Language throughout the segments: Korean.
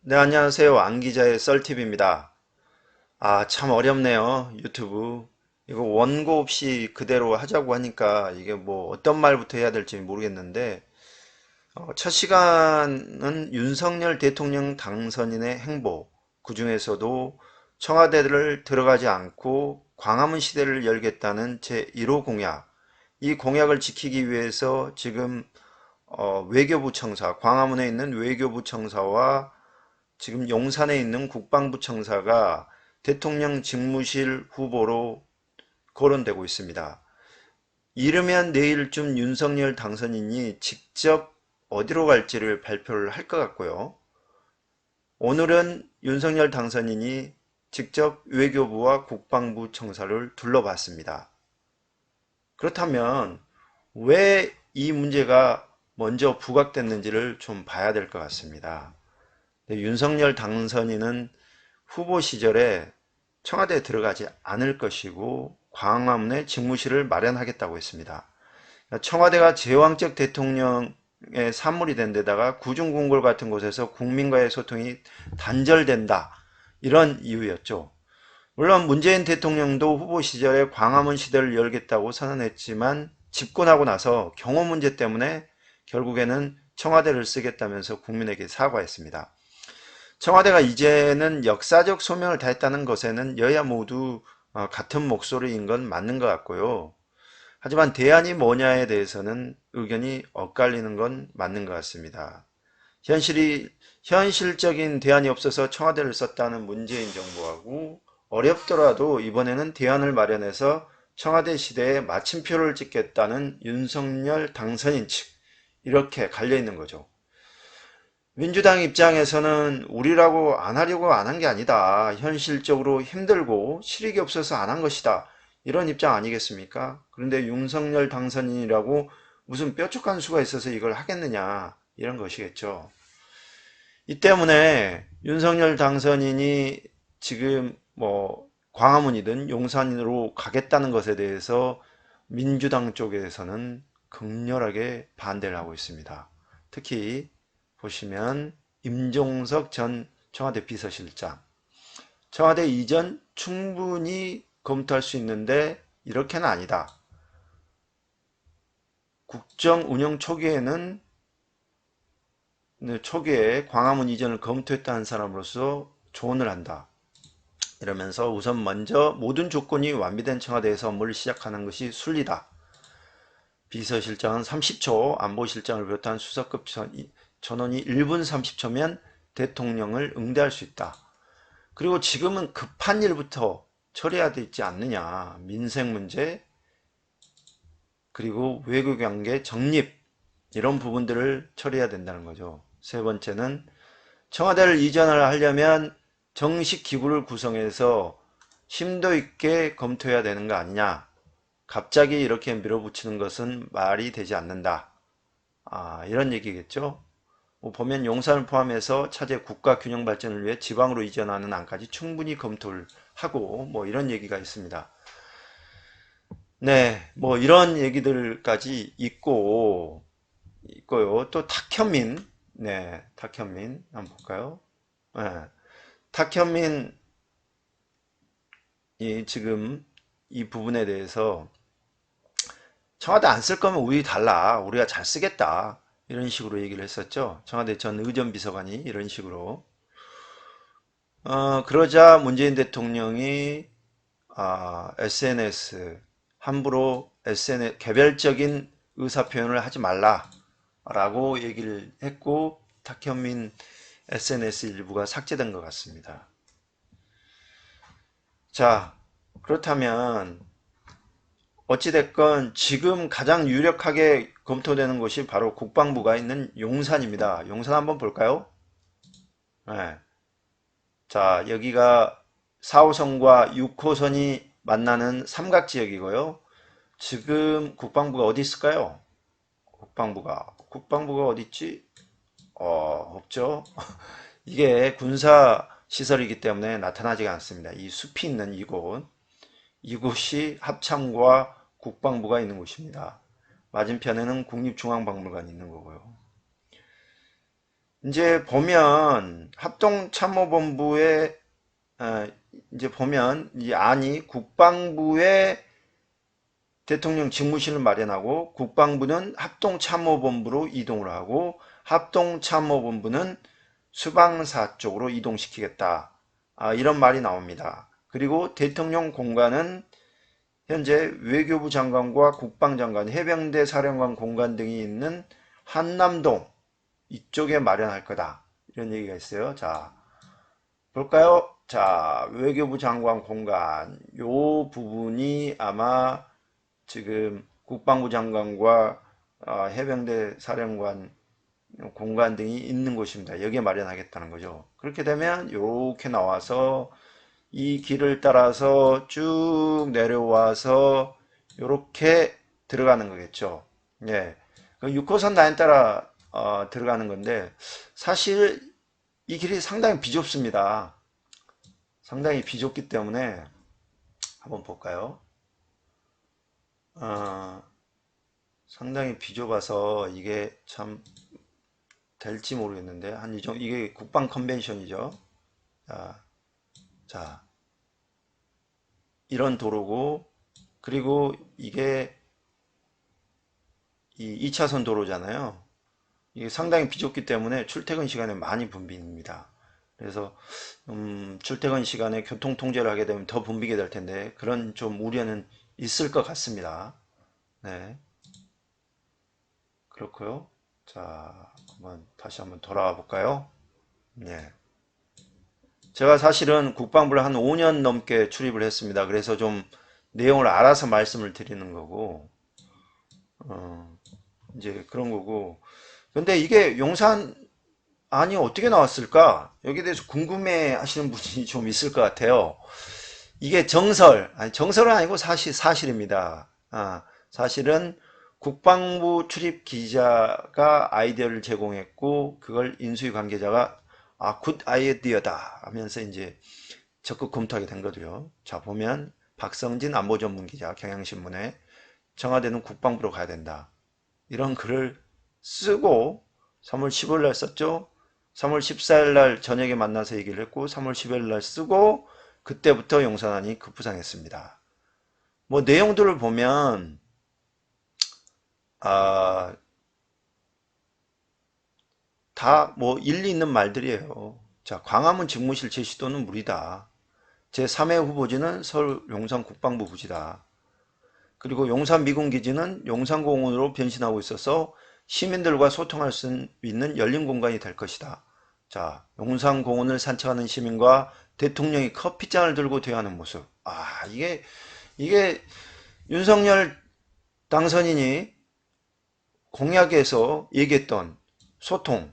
네, 안녕하세요. 안 기자의 썰팁입니다. 참 어렵네요. 유튜브. 이거 원고 없이 그대로 하자고 하니까 이게 뭐 어떤 말부터 해야 될지 모르겠는데, 첫 시간은 윤석열 대통령 당선인의 행보, 그중에서도 청와대를 들어가지 않고 광화문 시대를 열겠다는 제1호 공약, 이 공약을 지키기 위해서 지금 외교부 청사, 광화문에 있는 외교부 청사와 지금 용산에 있는 국방부 청사가 대통령 직무실 후보로 거론되고 있습니다. 이르면 내일쯤 윤석열 당선인이 직접 어디로 갈지를 발표를 할 것 같고요. 오늘은 윤석열 당선인이 직접 외교부와 국방부 청사를 둘러봤습니다. 그렇다면 왜 이 문제가 먼저 부각됐는지를 좀 봐야 될 것 같습니다. 윤석열 당선인은 후보 시절에 청와대에 들어가지 않을 것이고 광화문에 직무실을 마련하겠다고 했습니다. 청와대가 제왕적 대통령의 산물이 된 데다가 구중궁궐 같은 곳에서 국민과의 소통이 단절된다. 이런 이유였죠. 물론 문재인 대통령도 후보 시절에 광화문 시대를 열겠다고 선언했지만 집권하고 나서 경호 문제 때문에 결국에는 청와대를 쓰겠다면서 국민에게 사과했습니다. 청와대가 이제는 역사적 소명을 다했다는 것에는 여야 모두 같은 목소리인 건 맞는 것 같고요. 하지만 대안이 뭐냐에 대해서는 의견이 엇갈리는 건 맞는 것 같습니다. 현실적인 대안이 없어서 청와대를 썼다는 문재인 정부하고 어렵더라도 이번에는 대안을 마련해서 청와대 시대에 마침표를 찍겠다는 윤석열 당선인 측 이렇게 갈려 있는 거죠. 민주당 입장에서는 우리라고 안 하려고 안 한 게 아니다. 현실적으로 힘들고 실익이 없어서 안 한 것이다. 이런 입장 아니겠습니까? 그런데 윤석열 당선인이라고 무슨 뾰족한 수가 있어서 이걸 하겠느냐. 이런 것이겠죠. 이 때문에 윤석열 당선인이 지금 뭐 광화문이든 용산으로 가겠다는 것에 대해서 민주당 쪽에서는 극렬하게 반대를 하고 있습니다. 특히 보시면 임종석 전 청와대 비서실장, 청와대 이전 충분히 검토할 수 있는데 이렇게는 아니다. 국정 운영 초기에 광화문 이전을 검토했다는 사람으로서 조언을 한다. 이러면서 우선 먼저 모든 조건이 완비된 청와대에서 업무를 시작하는 것이 순리다. 비서실장은 30초, 안보실장을 비롯한 수석급 전원이 1분 30초면 대통령을 응대할 수 있다. 그리고 지금은 급한 일부터 처리해야 되지 않느냐. 민생 문제, 그리고 외교관계 정립, 이런 부분들을 처리해야 된다는 거죠. 세 번째는 청와대를 이전을 하려면 정식 기구를 구성해서 심도 있게 검토해야 되는 거 아니냐. 갑자기 이렇게 밀어붙이는 것은 말이 되지 않는다. 이런 얘기겠죠. 뭐 보면 용산을 포함해서 차제 국가 균형 발전을 위해 지방으로 이전하는 안까지 충분히 검토를 하고 뭐 이런 얘기가 있습니다. 네, 뭐 이런 얘기들까지 있고요. 또 탁현민, 네, 탁현민 한번 볼까요? 네, 탁현민이 지금 이 부분에 대해서 청와대 안 쓸 거면 우리 달라. 우리가 잘 쓰겠다. 이런 식으로 얘기를 했었죠. 청와대 전 의전비서관이 이런 식으로. 그러자 문재인 대통령이 SNS 함부로 SNS 개별적인 의사 표현을 하지 말라라고 얘기를 했고 탁현민 SNS 일부가 삭제된 것 같습니다. 자, 그렇다면 어찌됐건 지금 가장 유력하게 검토되는 곳이 바로 국방부가 있는 용산입니다. 용산 한번 볼까요? 네. 자, 여기가 4호선과 6호선이 만나는 삼각지역이고요. 지금 국방부가 어디 있을까요? 국방부가 어디 있지? 없죠. 이게 군사 시설이기 때문에 나타나지가 않습니다. 이 숲이 있는 이곳이 합참과 국방부가 있는 곳입니다. 맞은편에는 국립중앙박물관이 있는 거고요. 이제 보면 합동참모본부에 어, 이제 보면 이 안이 국방부에 대통령 직무실을 마련하고 국방부는 합동참모본부로 이동을 하고 합동참모본부는 수방사 쪽으로 이동시키겠다. 이런 말이 나옵니다. 그리고 대통령 공관은 현재 외교부 장관과 국방장관, 해병대 사령관 공관 등이 있는 한남동 이쪽에 마련할 거다. 이런 얘기가 있어요. 자, 볼까요? 자, 외교부 장관 공간 요 부분이 아마 지금 국방부 장관과 해병대 사령관 공간 등이 있는 곳입니다. 여기에 마련하겠다는 거죠. 그렇게 되면 이렇게 나와서 이 길을 따라서 쭉 내려와서 이렇게 들어가는 거겠죠. 예. 그 6호선 라인 따라 들어가는 건데 사실 이 길이 상당히 비좁습니다. 상당히 비좁기 때문에 한번 볼까요? 어, 상당히 비좁아서 이게 참 될지 모르겠는데 한 이 정도 이게 국방 컨벤션이죠. 자, 자, 이런 도로고 그리고 이게 이 2차선 도로잖아요. 이게 상당히 비좁기 때문에 출퇴근 시간에 많이 붐빕니다. 그래서 출퇴근 시간에 교통 통제를 하게 되면 더 붐비게 될 텐데 그런 좀 우려는 있을 것 같습니다. 네, 그렇고요. 자, 다시 한번 돌아와 볼까요? 네. 제가 사실은 국방부를 한 5년 넘게 출입을 했습니다. 그래서 좀 내용을 알아서 말씀을 드리는 거고, 어, 이제 그런 거고. 근데 이게 용산 안이 어떻게 나왔을까? 여기에 대해서 궁금해 하시는 분이 좀 있을 것 같아요. 이게 정설은 아니고 사실입니다. 사실은 국방부 출입 기자가 아이디어를 제공했고, 그걸 인수위 관계자가 굿 아이디어다 하면서 이제 적극 검토하게 된 거죠. 자, 보면 박성진 안보전문기자 경향신문에 청와대는 국방부로 가야 된다. 이런 글을 쓰고 3월 15일 날 썼죠. 3월 14일 날 저녁에 만나서 얘기를 했고 3월 10일 날 쓰고 그때부터 용산안이 급부상했습니다. 뭐 내용들을 보면 아, 다 뭐 일리 있는 말들이에요. 자, 광화문 집무실 제시도는 무리다. 제3회 후보지는 서울 용산 국방부 부지다. 그리고 용산 미군기지는 용산공원으로 변신하고 있어서 시민들과 소통할 수 있는 열린 공간이 될 것이다. 자, 용산공원을 산책하는 시민과 대통령이 커피잔을 들고 대화하는 모습. 이게 윤석열 당선인이 공약에서 얘기했던 소통.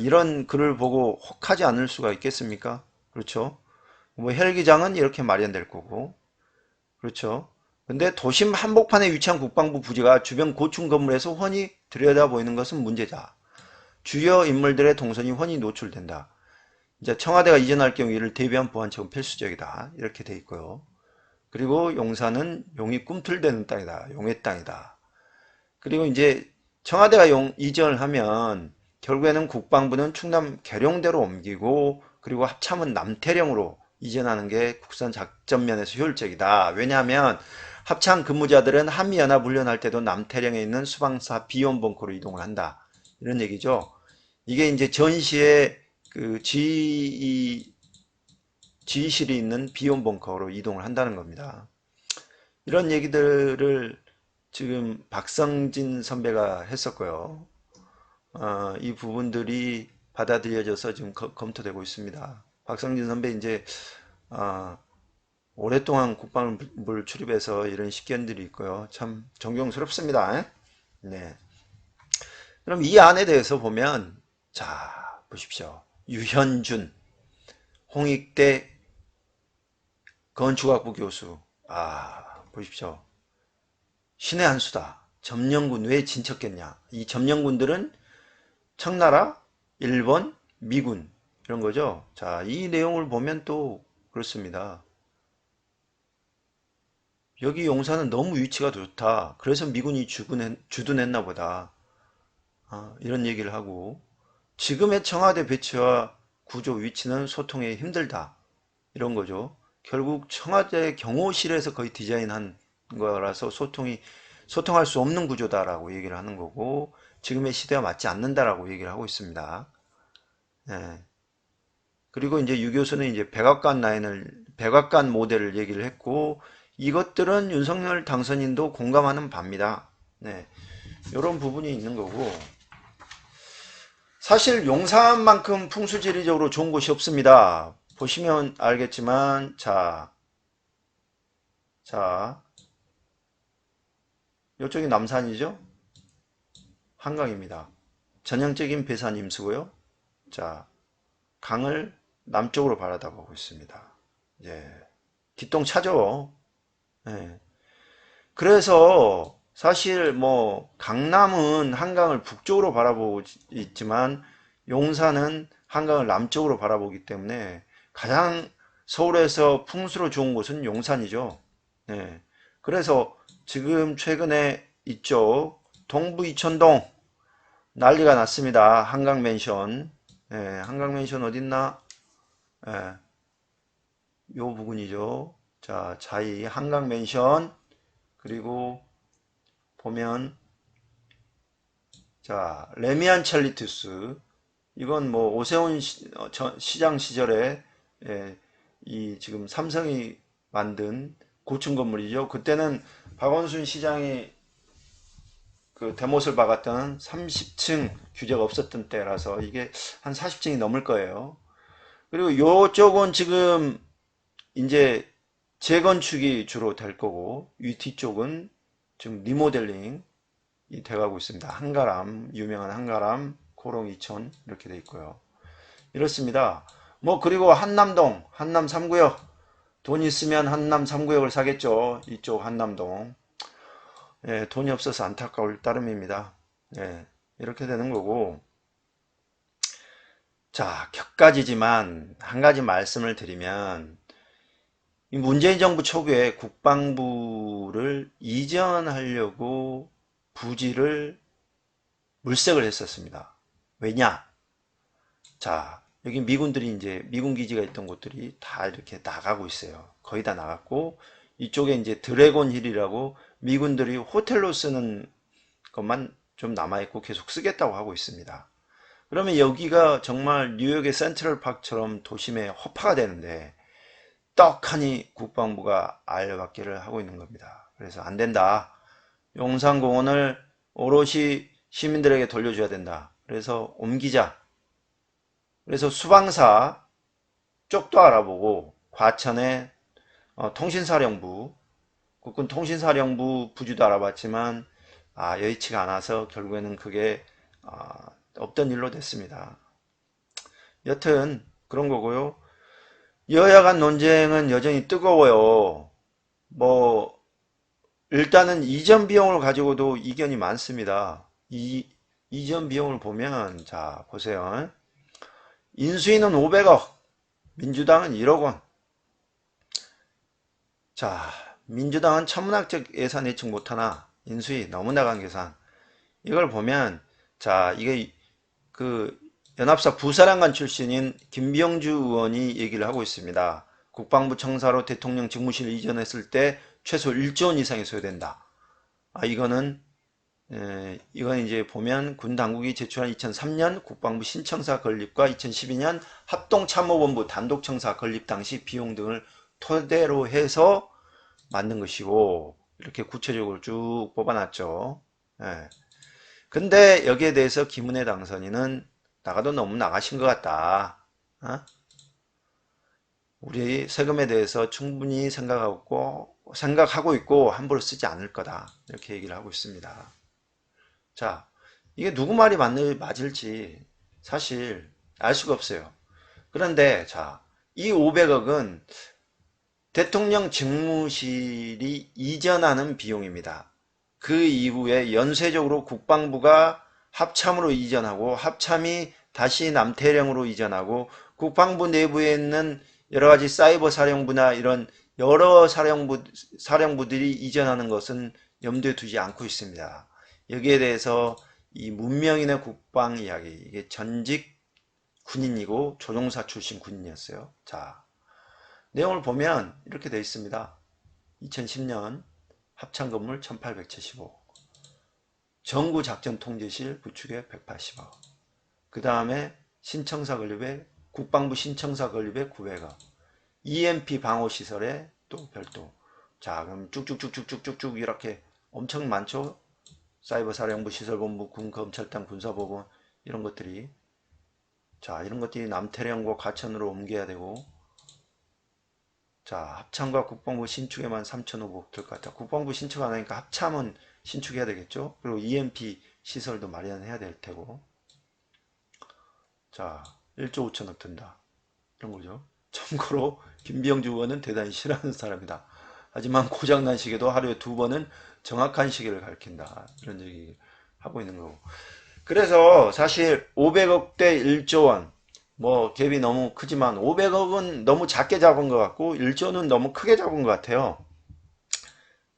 이런 글을 보고 혹하지 않을 수가 있겠습니까? 그렇죠? 뭐 헬기장은 이렇게 마련될 거고. 그렇죠. 근데 도심 한복판에 위치한 국방부 부지가 주변 고층 건물에서 훤히 들여다 보이는 것은 문제다. 주요 인물들의 동선이 훤히 노출된다. 이제 청와대가 이전할 경우 이를 대비한 보안책은 필수적이다. 이렇게 돼 있고요. 그리고 용산은 용이 꿈틀대는 땅이다. 용의 땅이다. 그리고 이제 청와대가 이전을 하면 결국에는 국방부는 충남 계룡대로 옮기고 그리고 합참은 남태령으로 이전하는 게 국산 작전면에서 효율적이다. 왜냐하면 합참 근무자들은 한미연합 훈련할 때도 남태령에 있는 수방사 비원 벙커로 이동을 한다. 이런 얘기죠. 이게 이제 전시에 그 지휘실이 있는 비원 벙커로 이동을 한다는 겁니다. 이런 얘기들을 지금 박성진 선배가 했었고요. 이 부분들이 받아들여져서 지금 검토되고 있습니다. 박성진 선배 이제 어, 오랫동안 국방부를 출입해서 이런 식견들이 있고요. 참 존경스럽습니다. 네. 그럼 이 안에 대해서 보면 자 보십시오. 유현준, 홍익대 건축학부 교수. 보십시오. 신의 한 수다. 점령군 왜 진척했냐? 이 점령군들은 청나라, 일본, 미군 이런 거죠. 자, 이 내용을 보면 또 그렇습니다. 여기 용산은 너무 위치가 좋다. 그래서 미군이 주둔했나 보다. 이런 얘기를 하고 지금의 청와대 배치와 구조 위치는 소통이 힘들다. 이런 거죠. 결국 청와대 경호실에서 거의 디자인한 거라서 소통할 수 없는 구조다라고 얘기를 하는 거고, 지금의 시대와 맞지 않는다라고 얘기를 하고 있습니다. 예. 그리고 이제 유 교수는 이제 백악관 모델을 얘기를 했고, 이것들은 윤석열 당선인도 공감하는 바입니다. 네. 이런 부분이 있는 거고, 사실 용산만큼 풍수지리적으로 좋은 곳이 없습니다. 보시면 알겠지만, 자, 이쪽이 남산이죠? 한강입니다. 전형적인 배산 임수고요. 자, 강을 남쪽으로 바라다보고 있습니다. 예, 기똥차죠. 예. 그래서 사실 뭐 강남은 한강을 북쪽으로 바라보고 있지만 용산은 한강을 남쪽으로 바라보기 때문에 가장 서울에서 풍수로 좋은 곳은 용산이죠. 예. 그래서 지금 최근에 이쪽 동부 이천동 난리가 났습니다. 한강맨션. 예, 한강맨션 어딨나? 예, 요 부분이죠. 자, 자이 한강맨션. 그리고 보면 자, 레미안 찰리투스. 이건 뭐 오세훈 시장 시절에 예, 이 지금 삼성이 만든 고층 건물이죠. 그때는 박원순 시장이 그 대못을 박았던 30층 규제가 없었던 때라서 이게 한 40층이 넘을 거예요. 그리고 요쪽은 지금 이제 재건축이 주로 될 거고, 이 뒤쪽은 지금 리모델링이 돼가고 있습니다. 한가람, 유명한 한가람, 코롱 이촌 이렇게 돼 있고요. 이렇습니다. 뭐 그리고 한남동, 한남 3구역 돈 있으면 한남 3구역을 사겠죠. 이쪽 한남동. 예, 돈이 없어서 안타까울 따름입니다. 예, 이렇게 되는 거고. 자, 격가지지만 한 가지 말씀을 드리면 이 문재인 정부 초기에 국방부를 이전하려고 부지를 물색을 했었습니다. 왜냐? 자, 여기 미군들이 이제 미군 기지가 있던 곳들이 다 이렇게 나가고 있어요. 거의 다 나갔고 이쪽에 이제 드래곤 힐이라고 미군들이 호텔로 쓰는 것만 좀 남아있고 계속 쓰겠다고 하고 있습니다. 그러면 여기가 정말 뉴욕의 센트럴파크처럼 도심의 허파가 되는데 떡하니 국방부가 알받기를 하고 있는 겁니다. 그래서 안 된다. 용산공원을 오롯이 시민들에게 돌려줘야 된다. 그래서 옮기자. 그래서 수방사 쪽도 알아보고 과천의 통신사령부, 국군 통신사령부 부지도 알아봤지만 여의치가 않아서 결국에는 그게 없던 일로 됐습니다. 여튼 그런 거고요. 여야 간 논쟁은 여전히 뜨거워요. 뭐 일단은 이전 비용을 가지고도 이견이 많습니다. 이전 비용을 보면 자 보세요. 인수위는 500억, 민주당은 1억 원. 자, 민주당은 천문학적 예산 예측 못하나 인수위 너무 나간 계산. 이걸 보면 자 이게 그 연합사 부사령관 출신인 김병주 의원이 얘기를 하고 있습니다. 국방부 청사로 대통령 직무실 이전했을 때 최소 1조 원 이상이 소요된다. 이건 이제 보면 군 당국이 제출한 2003년 국방부 신청사 건립과 2012년 합동참모본부 단독청사 건립 당시 비용 등을 토대로 해서 만든 것이고 이렇게 구체적으로 쭉 뽑아놨죠. 예. 근데 여기에 대해서 김은혜 당선인은 나가도 너무 나가신 것 같다. 우리 세금에 대해서 충분히 생각하고 있고 함부로 쓰지 않을 거다. 이렇게 얘기를 하고 있습니다. 자, 이게 누구 말이 맞을지 사실 알 수가 없어요. 그런데 자, 이 500억은 대통령 직무실이 이전하는 비용입니다. 그 이후에 연쇄적으로 국방부가 합참으로 이전하고 합참이 다시 남태령으로 이전하고 국방부 내부에 있는 여러 가지 사이버 사령부나 이런 여러 사령부들이 이전하는 것은 염두에 두지 않고 있습니다. 여기에 대해서 이 문명인의 국방 이야기, 이게 전직 군인이고 조종사 출신 군인이었어요. 자, 내용을 보면 이렇게 되어 있습니다. 2010년 합참 건물 1875, 정구 작전 통제실 구축에 180억, 그 다음에 신청사 건립에 국방부 신청사 건립에 900억, EMP 방호 시설에 또 별도. 자, 그럼 쭉쭉쭉쭉쭉쭉 이렇게 엄청 많죠. 사이버 사령부 시설본부 군검찰단 군사법원 이런 것들이, 자, 이런 것들이 남태령과 과천으로 옮겨야 되고, 자, 합참과 국방부 신축에만 3,500억 들 것 같아. 국방부 신축 안 하니까 합참은 신축해야 되겠죠. 그리고 EMP 시설도 마련해야 될 테고. 자, 1조 5천억 든다. 이런 거죠. 참고로 김병주 의원은 대단히 싫어하는 사람이다. 하지만 고장난 시계도 하루에 2번은 정확한 시계를 가리킨다. 이런 얘기 하고 있는 거고. 그래서 사실 500억 대 1조 원, 뭐 갭이 너무 크지만 500억은 너무 작게 잡은 것 같고 1조는 너무 크게 잡은 것 같아요.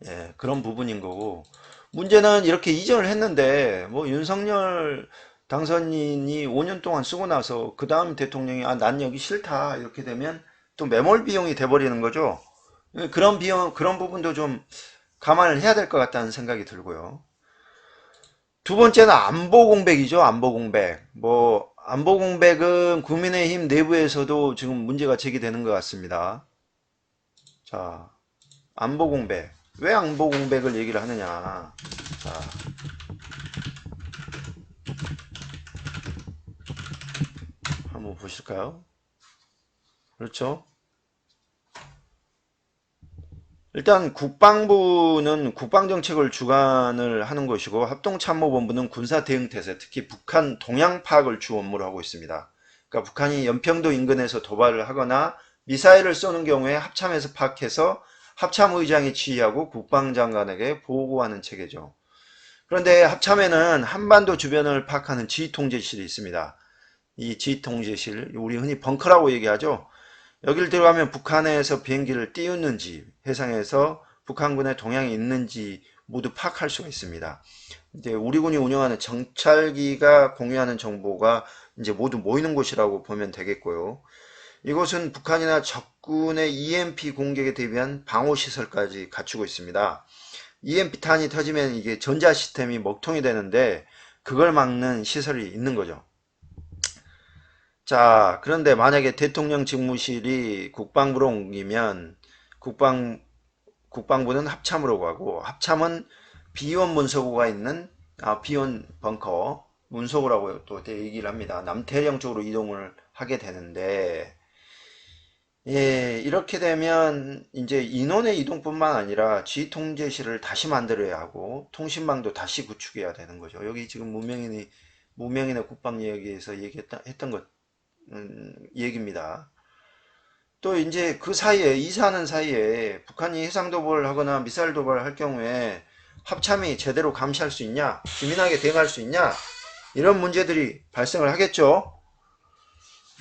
예, 그런 부분인 거고, 문제는 이렇게 이전을 했는데 뭐 윤석열 당선인이 5년 동안 쓰고 나서 그 다음 대통령이 난 여기 싫다 이렇게 되면 또 매몰 비용이 돼버리는 거죠. 예, 그런 비용, 그런 부분도 좀 감안을 해야 될 것 같다는 생각이 들고요. 두 번째는 안보 공백이죠. 안보 공백. 뭐 안보 공백은 국민의힘 내부에서도 지금 문제가 제기되는 것 같습니다. 자, 안보 공백. 왜 안보 공백을 얘기를 하느냐. 자, 한번 보실까요? 그렇죠. 일단 국방부는 국방정책을 주관을 하는 것이고, 합동참모본부는 군사대응태세, 특히 북한 동향 파악을 주 업무로 하고 있습니다. 그러니까 북한이 연평도 인근에서 도발을 하거나 미사일을 쏘는 경우에 합참에서 파악해서 합참의장이 지휘하고 국방장관에게 보고하는 체계죠. 그런데 합참에는 한반도 주변을 파악하는 지휘통제실이 있습니다. 이 지휘통제실, 우리 흔히 벙커라고 얘기하죠. 여기를 들어가면 북한에서 비행기를 띄우는지, 해상에서 북한군의 동향이 있는지 모두 파악할 수가 있습니다. 이제 우리 군이 운영하는 정찰기가 공유하는 정보가 이제 모두 모이는 곳이라고 보면 되겠고요. 이곳은 북한이나 적군의 EMP 공격에 대비한 방호 시설까지 갖추고 있습니다. EMP 탄이 터지면 이게 전자 시스템이 먹통이 되는데 그걸 막는 시설이 있는 거죠. 자, 그런데 만약에 대통령 직무실이 국방부로 옮기면 국방부는 합참으로 가고, 합참은 비원 문서고가 있는 비원 벙커 문서고라고 또 얘기를 합니다. 남태령 쪽으로 이동을 하게 되는데, 예, 이렇게 되면 이제 인원의 이동뿐만 아니라 지휘 통제실을 다시 만들어야 하고 통신망도 다시 구축해야 되는 거죠. 여기 지금 문명인의 국방 이야기에서 했던 것 얘기입니다. 또 이제 그 사이에 이사하는 사이에 북한이 해상 도발을 하거나 미사일 도발을 할 경우에 합참이 제대로 감시할 수 있냐, 기민하게 대응할 수 있냐, 이런 문제들이 발생을 하겠죠.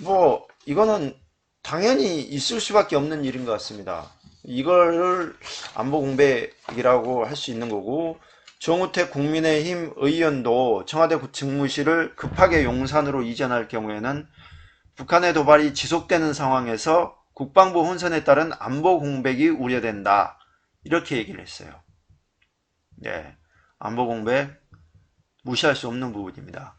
뭐 이거는 당연히 있을 수밖에 없는 일인 것 같습니다. 이걸 안보 공백이라고 할 수 있는 거고, 정우택 국민의힘 의원도 청와대 직무실을 급하게 용산으로 이전할 경우에는 북한의 도발이 지속되는 상황에서 국방부 혼선에 따른 안보 공백이 우려된다. 이렇게 얘기를 했어요. 네, 안보 공백 무시할 수 없는 부분입니다.